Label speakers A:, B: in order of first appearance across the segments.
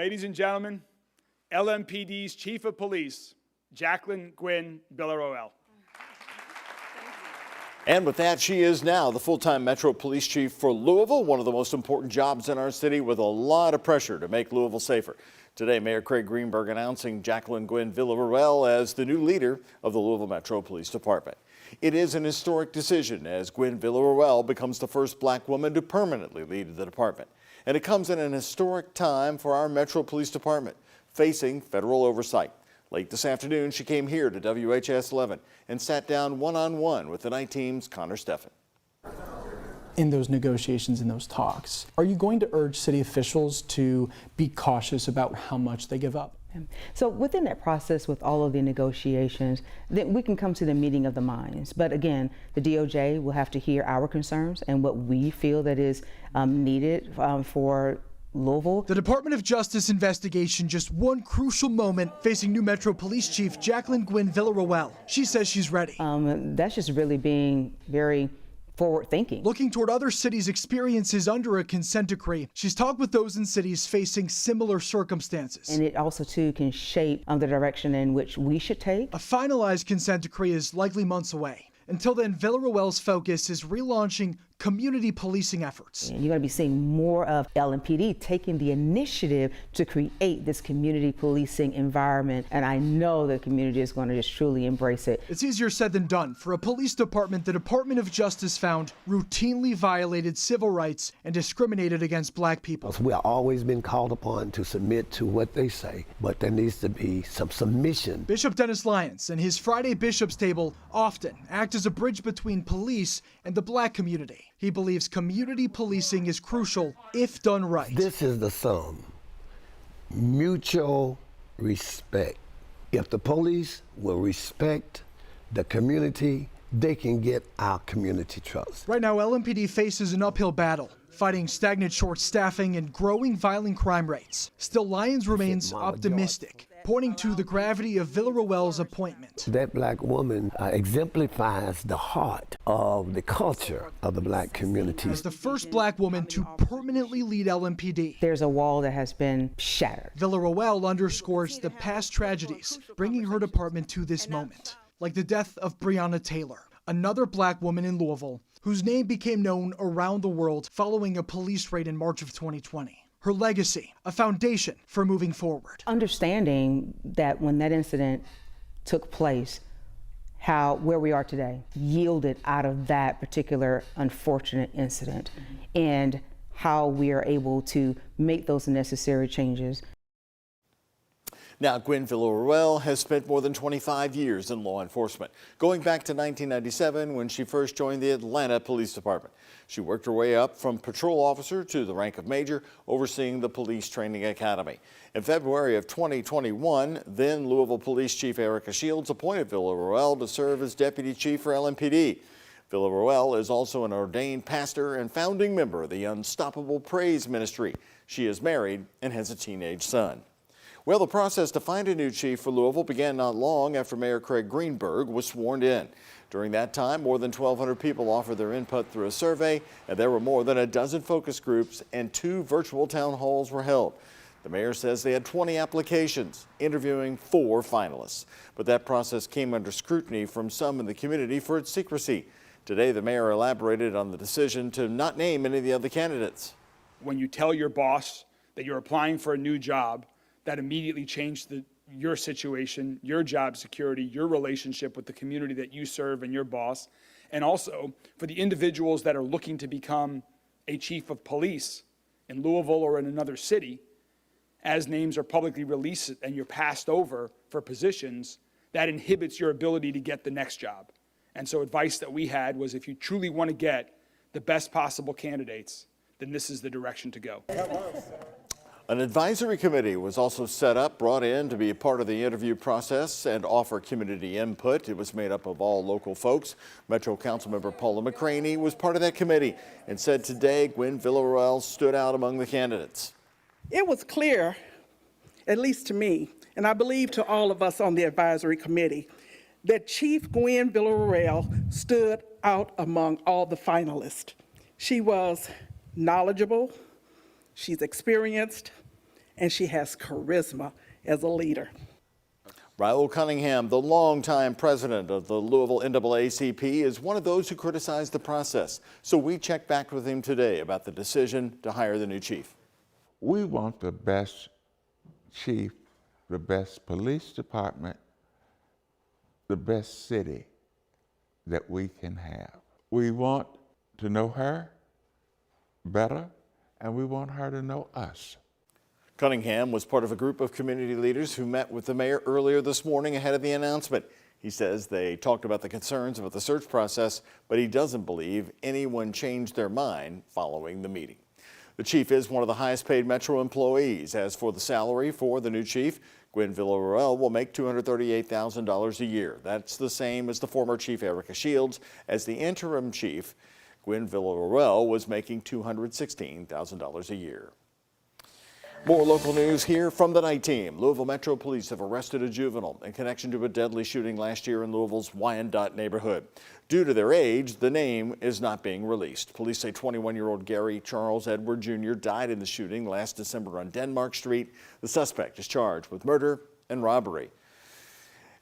A: Ladies and gentlemen, LMPD's Chief of Police, Jacqueline Gwynn Villarroel.
B: And with that, she is now the full-time Metro Police Chief for Louisville, one of the most important jobs in our city with a lot of pressure to make Louisville safer. Today, Mayor Craig Greenberg announcing Jacqueline Gwynn Villarroel as the new leader of the Louisville Metro Police Department. It is an historic decision as Gwynn Villarroel becomes the first black woman to permanently lead the department. And it comes in an historic time for our Metro Police Department, facing federal oversight. Late this afternoon, she came here to WHAS11 and sat down one-on-one with the night team's Connor Steffen.
C: In those negotiations, in those talks, are you going to urge city officials to be cautious about how much they give up?
D: So within that process, with all of the negotiations, then we can come to the meeting of the minds. But again, the DOJ will have to hear our concerns and what we feel that is needed for Louisville.
E: The Department of Justice investigation, just one crucial moment facing new Metro Police Chief Jacqueline Gwynn Villarroel. She says she's ready.
D: That's just really being very forward-thinking.
E: Looking toward other cities' experiences under a consent decree, she's talked with those in cities facing similar circumstances.
D: And it also, too, can shape the direction in which we should take.
E: A finalized consent decree is likely months away. Until then, Villarroel's focus is relaunching community policing efforts.
D: You're going to be seeing more of LMPD taking the initiative to create this community policing environment, and I know the community is going to just truly embrace it.
E: It's easier said than done for a police department the Department of Justice found routinely violated civil rights and discriminated against black people.
F: We have always been called upon to submit to what they say, but there needs to be some submission.
E: Bishop Dennis Lyons and his Friday Bishop's Table often act as a bridge between police and the black community. He believes community policing is crucial if done right.
F: This is the sum. Mutual respect. If the police will respect the community, they can get our community trust.
E: Right now, LMPD faces an uphill battle, fighting stagnant short staffing and growing violent crime rates. Still, Lyons remains optimistic, pointing to the gravity of Villarroel's appointment.
F: That black woman exemplifies the heart of the culture of the black community.
E: As the first black woman to permanently lead LMPD.
D: There's a wall that has been shattered.
E: Villarroel underscores the past tragedies, bringing her department to this moment, like the death of Breonna Taylor, another black woman in Louisville, whose name became known around the world following a police raid in March of 2020. Her legacy, a foundation for moving forward.
D: Understanding that when that incident took place, where we are today yielded out of that particular unfortunate incident, and how we are able to make those necessary changes.
B: Now, Gwynn Villarroel has spent more than 25 years in law enforcement, going back to 1997 when she first joined the Atlanta Police Department. She worked her way up from patrol officer to the rank of major, overseeing the Police Training Academy. In February of 2021, then Louisville Police Chief Erica Shields appointed Villarroel to serve as Deputy Chief for LMPD. Villarroel is also an ordained pastor and founding member of the Unstoppable Praise Ministry. She is married and has a teenage son. Well, the process to find a new chief for Louisville began not long after Mayor Craig Greenberg was sworn in. During that time, more than 1,200 people offered their input through a survey, and there were more than a dozen focus groups and 2 virtual town halls were held. The mayor says they had 20 applications, interviewing 4 finalists. But that process came under scrutiny from some in the community for its secrecy. Today, the mayor elaborated on the decision to not name any of the other candidates.
A: When you tell your boss that you're applying for a new job, that immediately changed your situation, your job security, your relationship with the community that you serve and your boss. And also for the individuals that are looking to become a chief of police in Louisville or in another city, as names are publicly released and you're passed over for positions, that inhibits your ability to get the next job. And so advice that we had was, if you truly want to get the best possible candidates, then this is the direction to go.
B: An advisory committee was also set up, brought in to be a part of the interview process and offer community input. It was made up of all local folks. Metro Councilmember Paula McCraney was part of that committee and said today Gwynn Villarroel stood out among the candidates.
G: It was clear, at least to me, and I believe to all of us on the advisory committee, that Chief Gwynn Villarroel stood out among all the finalists. She was knowledgeable, she's experienced, and she has charisma as a leader.
B: Raul Cunningham, the longtime president of the Louisville NAACP, is one of those who criticized the process. So we checked back with him today about the decision to hire the new chief.
H: We want the best chief, the best police department, the best city that we can have. We want to know her better, and we want her to know us.
B: Cunningham was part of a group of community leaders who met with the mayor earlier this morning ahead of the announcement. He says they talked about the concerns about the search process, but he doesn't believe anyone changed their mind following the meeting. The chief is one of the highest paid Metro employees. As for the salary for the new chief, Gwen Villarreal will make $238,000 a year. That's the same as the former chief, Erica Shields. As the interim chief, Gwen Villarreal was making $216,000 a year. More local news here from the night team. Louisville Metro Police have arrested a juvenile in connection to a deadly shooting last year in Louisville's Wyandotte neighborhood. Due to their age, the name is not being released. Police say 21-year-old Gary Charles Edward Jr. died in the shooting last December on Denmark Street. The suspect is charged with murder and robbery.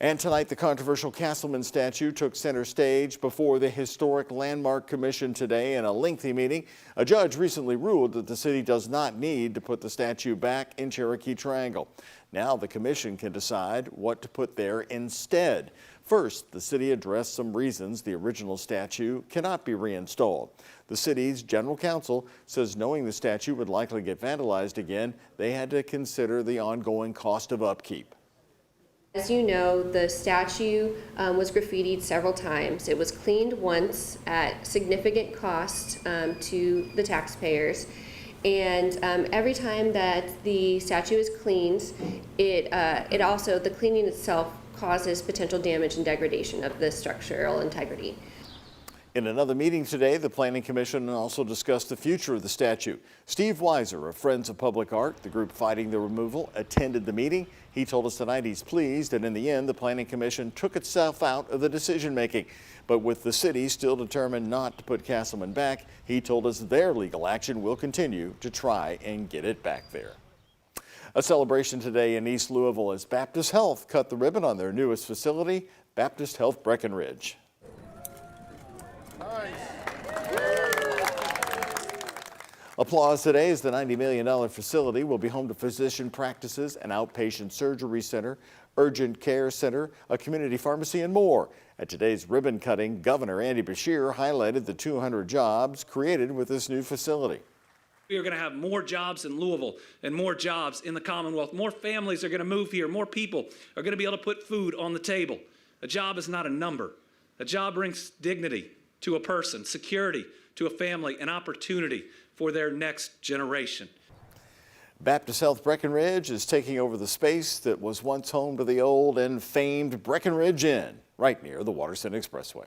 B: And tonight, the controversial Castleman statue took center stage before the Historic Landmark Commission today in a lengthy meeting. A judge recently ruled that the city does not need to put the statue back in Cherokee Triangle. Now the commission can decide what to put there instead. First, the city addressed some reasons the original statue cannot be reinstalled. The city's general counsel says knowing the statue would likely get vandalized again, they had to consider the ongoing cost of upkeep.
I: As you know, the statue was graffitied several times. It was cleaned once at significant cost to the taxpayers. And every time that the statue is cleaned, it also, the cleaning itself causes potential damage and degradation of the structural integrity.
B: In another meeting today, the Planning Commission also discussed the future of the statue. Steve Weiser of Friends of Public Art, the group fighting the removal, attended the meeting. He told us tonight he's pleased, and in the end, the Planning Commission took itself out of the decision-making. But with the city still determined not to put Castleman back, he told us their legal action will continue to try and get it back there. A celebration today in East Louisville as Baptist Health cut the ribbon on their newest facility, Baptist Health Breckenridge. Applause today as the $90 million facility will be home to physician practices, an outpatient surgery center, urgent care center, a community pharmacy, and more. At today's ribbon cutting, Governor Andy Beshear highlighted the 200 jobs created with this new facility.
J: We are going to have more jobs in Louisville and more jobs in the Commonwealth. More families are going to move here. More people are going to be able to put food on the table. A job is not a number. A job brings dignity to a person, security to a family, and opportunity for their next generation.
B: Baptist Health Breckenridge is taking over the space that was once home to the old and famed Breckenridge Inn, right near the Waterston Expressway.